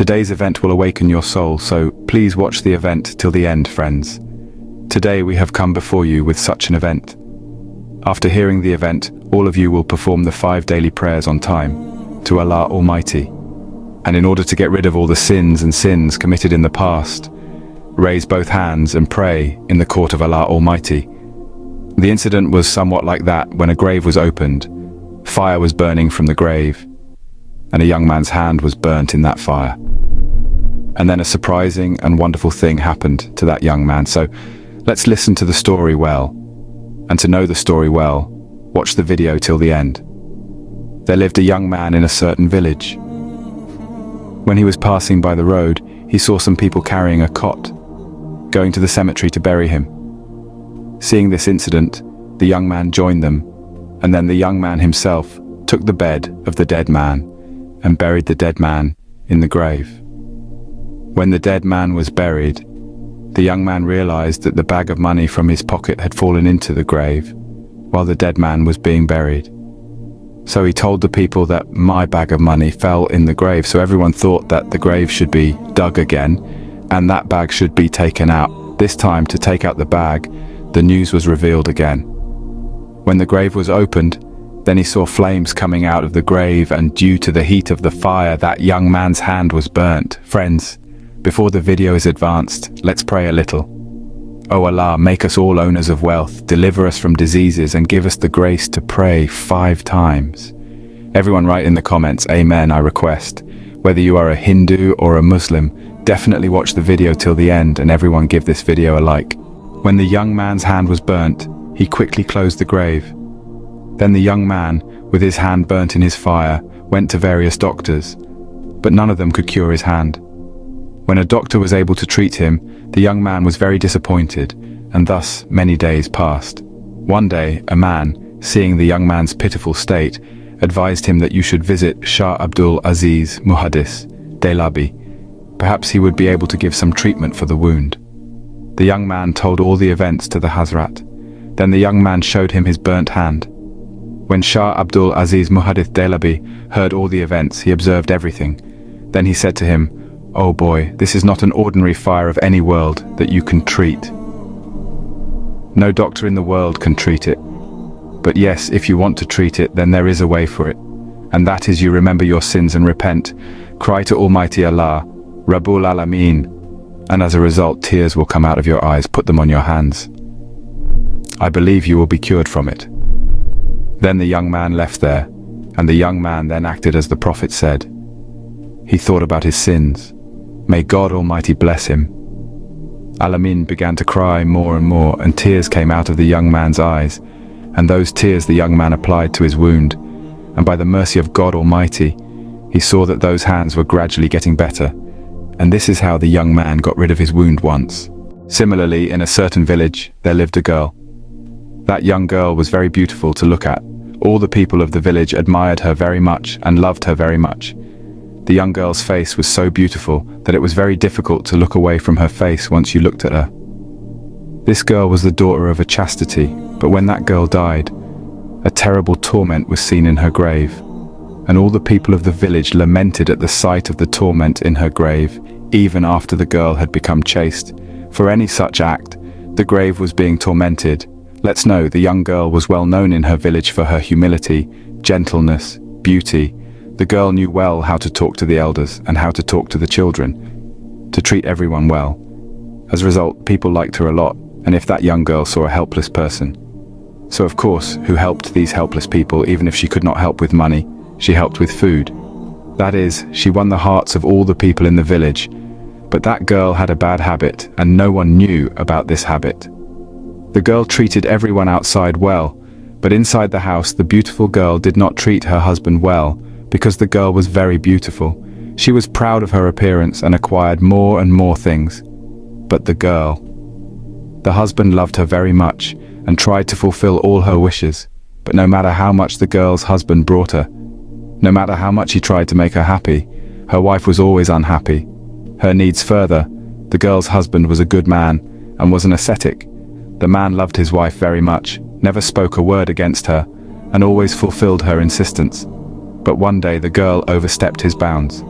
Today's event will awaken your soul, so please watch the event till the end, friends. Today we have come before you with such an event. After hearing the event, all of you will perform the 5 daily prayers on time to Allah Almighty. And in order to get rid of all the sins committed in the past, raise both hands and pray in the court of Allah Almighty. The incident was somewhat like that when a grave was opened, fire was burning from the grave, and a young man's hand was burnt in that fire. And then a surprising and wonderful thing happened to that young man. So let's listen to the story well. And to know the story well, watch the video till the end. There lived a young man in a certain village. When he was passing by the road, he saw some people carrying a cot, going to the cemetery to bury him. Seeing this incident, the young man joined them, and then the young man himself took the bed of the dead man and buried the dead man in the grave. When the dead man was buried, the young man realized that the bag of money from his pocket had fallen into the grave while the dead man was being buried. So he told the people that my bag of money fell in the grave, so everyone thought that the grave should be dug again and that bag should be taken out. This time, to take out the bag, the news was revealed again. When the grave was opened, then he saw flames coming out of the grave, and due to the heat of the fire, that young man's hand was burnt. Friends, before the video is advanced, let's pray a little. O Allah, make us all owners of wealth, deliver us from diseases, and give us the grace to pray 5 times. Everyone write in the comments, Amen, I request. Whether you are a Hindu or a Muslim, definitely watch the video till the end, and everyone give this video a like. When the young man's hand was burnt, he quickly closed the grave. Then the young man, with his hand burnt in his fire, went to various doctors, but none of them could cure his hand. When a doctor was able to treat him, the young man was very disappointed, and thus many days passed. One day, a man, seeing the young man's pitiful state, advised him that you should visit Shah Abdul Aziz Muhaddis Dehlevi. Perhaps he would be able to give some treatment for the wound. The young man told all the events to the Hazrat. Then the young man showed him his burnt hand. When Shah Abdul Aziz Muhaddis Dehlevi heard all the events, he observed everything. Then he said to him, "Oh boy, this is not an ordinary fire of any world that you can treat. No doctor in the world can treat it. But yes, if you want to treat it, then there is a way for it. And that is you remember your sins and repent. Cry to Almighty Allah, Rabbul Alameen, and as a result, tears will come out of your eyes. Put them on your hands. I believe you will be cured from it." Then the young man left there, and the young man then acted as the Prophet said. He thought about his sins. May God Almighty bless him. Alamin began to cry more and more, and tears came out of the young man's eyes, and those tears the young man applied to his wound, and by the mercy of God Almighty, he saw that those hands were gradually getting better, and this is how the young man got rid of his wound once. Similarly, in a certain village, there lived a girl. That young girl was very beautiful to look at. All the people of the village admired her very much and loved her very much. The young girl's face was so beautiful that it was very difficult to look away from her face once you looked at her. This girl was the daughter of a chastity, but when that girl died, a terrible torment was seen in her grave, and all the people of the village lamented at the sight of the torment in her grave, even after the girl had become chaste. For any such act, the grave was being tormented. Let's know the young girl was well known in her village for her humility, gentleness, beauty. The girl knew well how to talk to the elders and how to talk to the children, to treat everyone well. As a result, people liked her a lot, and if that young girl saw a helpless person. So of course, who helped these helpless people? Even if she could not help with money, she helped with food. That is, she won the hearts of all the people in the village. But that girl had a bad habit, and no one knew about this habit. The girl treated everyone outside well, but inside the house the beautiful girl did not treat her husband well, because the girl was very beautiful. She was proud of her appearance and acquired more and more things. But the husband loved her very much and tried to fulfill all her wishes, but no matter how much the girl's husband brought her, no matter how much he tried to make her happy, her wife was always unhappy. Her needs further, the girl's husband was a good man and was an ascetic. The man loved his wife very much, never spoke a word against her, and always fulfilled her insistence. But one day the girl overstepped his bounds.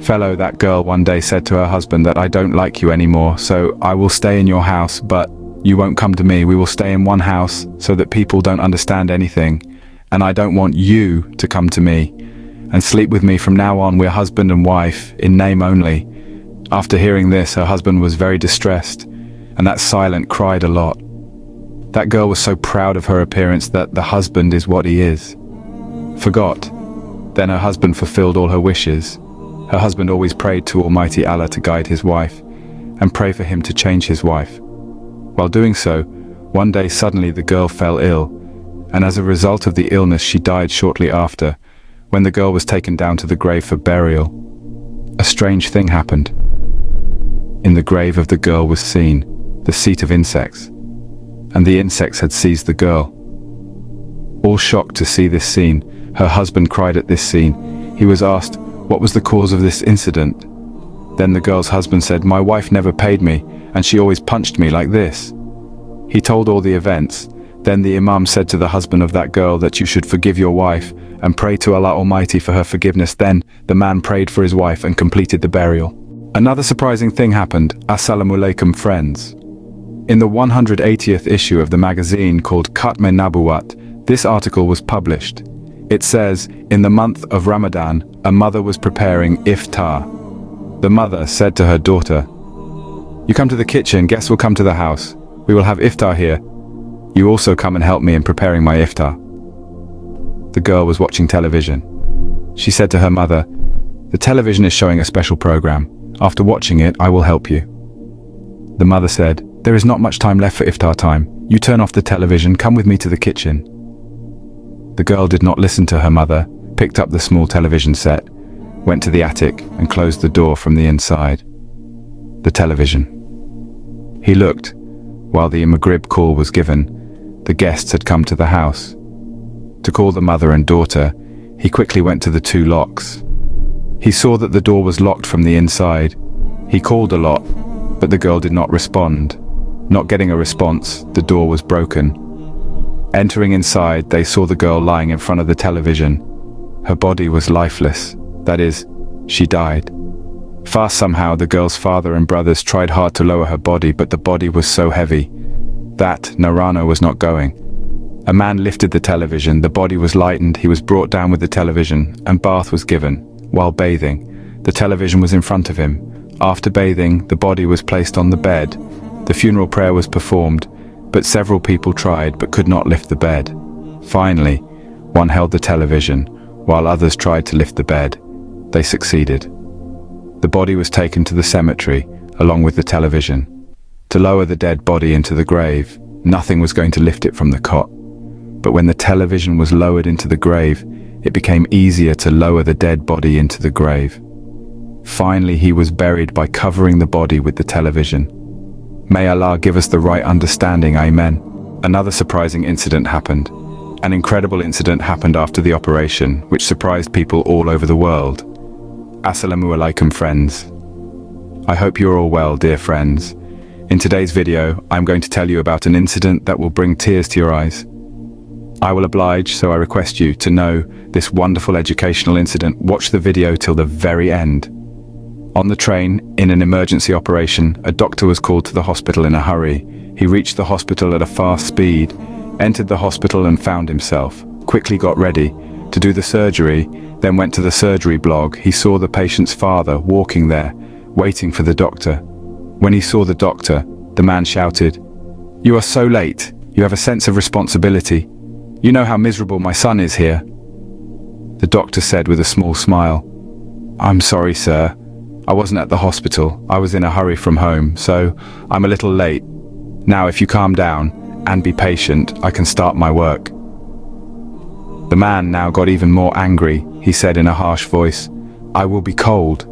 Fellow, that girl one day said to her husband that I don't like you anymore, so I will stay in your house, but you won't come to me. We will stay in one house so that people don't understand anything. And I don't want you to come to me and sleep with me. From now on, we're husband and wife in name only. After hearing this, her husband was very distressed, and that silent cried a lot. That girl was so proud of her appearance that the husband is what he is. Forgot. Then her husband fulfilled all her wishes. Her husband always prayed to Almighty Allah to guide his wife and pray for him to change his wife. While doing so, one day suddenly the girl fell ill, and as a result of the illness she died shortly after. When the girl was taken down to the grave for burial, a strange thing happened. In the grave of the girl was seen the seat of insects, and the insects had seized the girl. All shocked to see this scene, her husband cried at this scene. He was asked, what was the cause of this incident? Then the girl's husband said, my wife never paid me, and she always punched me like this. He told all the events. Then the Imam said to the husband of that girl that you should forgive your wife and pray to Allah Almighty for her forgiveness. Then the man prayed for his wife and completed the burial. Another surprising thing happened. Assalamu alaikum, friends. In the 180th issue of the magazine called Khatm Nabuwat, this article was published. It says, in the month of Ramadan, a mother was preparing iftar. The mother said to her daughter, you come to the kitchen, guests will come to the house. We will have iftar here. You also come and help me in preparing my iftar. The girl was watching television. She said to her mother, the television is showing a special program. After watching it, I will help you. The mother said, there is not much time left for iftar time. You turn off the television, come with me to the kitchen. The girl did not listen to her mother, picked up the small television set, went to the attic and closed the door from the inside. The television. He looked. While the Maghrib call was given, the guests had come to the house. To call the mother and daughter, he quickly went to the two locks. He saw that the door was locked from the inside. He called a lot, but the girl did not respond. Not getting a response, the door was broken. Entering inside, they saw the girl lying in front of the television. Her body was lifeless. That is, she died. Fast somehow, the girl's father and brothers tried hard to lower her body, but the body was so heavy that Narana was not going. A man lifted the television, the body was lightened, he was brought down with the television, and bath was given. While bathing, the television was in front of him. After bathing, the body was placed on the bed. The funeral prayer was performed, but several people tried but could not lift the bed. Finally, one held the television, while others tried to lift the bed. They succeeded. The body was taken to the cemetery, along with the television. To lower the dead body into the grave, nothing was going to lift it from the cot. But when the television was lowered into the grave, it became easier to lower the dead body into the grave. Finally, he was buried by covering the body with the television. May Allah give us the right understanding, Amen. Another surprising incident happened. An incredible incident happened after the operation, which surprised people all over the world. Assalamu alaikum, friends. I hope you're all well, dear friends. In today's video, I'm going to tell you about an incident that will bring tears to your eyes. I will oblige, so I request you to know this wonderful educational incident. Watch the video till the very end. On the train, in an emergency operation, a doctor was called to the hospital in a hurry. He reached the hospital at a fast speed, entered the hospital and found himself, quickly got ready to do the surgery, then went to the surgery block. He saw the patient's father walking there, waiting for the doctor. When he saw the doctor, the man shouted, "You are so late. You have a sense of responsibility. You know how miserable my son is here." The doctor said with a small smile, "I'm sorry, sir. I wasn't at the hospital. I was in a hurry from home, so I'm a little late. Now, if you calm down and be patient, I can start my work." The man now got even more angry. He said in a harsh voice, "I will be cold.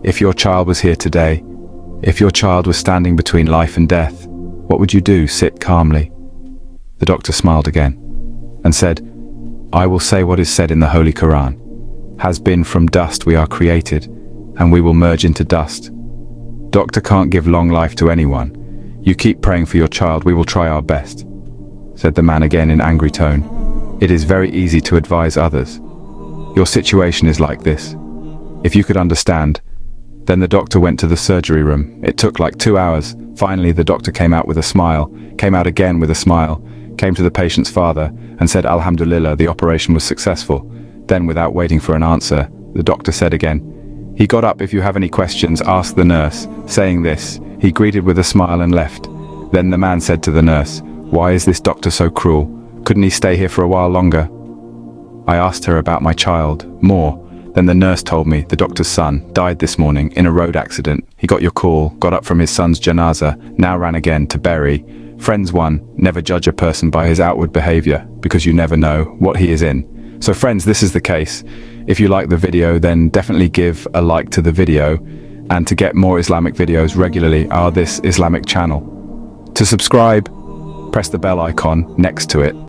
If your child was here today, if your child was standing between life and death, what would you do? Sit calmly." The doctor smiled again and said, "I will say what is said in the Holy Quran. Has been from dust we are created, and we will merge into dust. Doctor can't give long life to anyone. You keep praying for your child, we will try our best," said the man again in angry tone. "It is very easy to advise others. Your situation is like this. If you could understand, Then the doctor went to the surgery room. It took like 2 hours. Finally, the doctor came out with a smile, came out again with a smile, came to the patient's father and said, Alhamdulillah, the operation was successful. Then, without waiting for an answer, the doctor said again, he got up, if you have any questions, ask the nurse. Saying this, he greeted with a smile and left. Then the man said to the nurse, why is this doctor so cruel? Couldn't he stay here for a while longer? I asked her about my child, more. Then the nurse told me the doctor's son died this morning in a road accident. He got your call, got up from his son's janaza, now ran again to bury. Friends 1, never judge a person by his outward behavior, because you never know what he is in. So friends, this is the case. If you like the video, then definitely give a like to the video, and to get more Islamic videos regularly are this Islamic channel. To subscribe, press the bell icon next to it.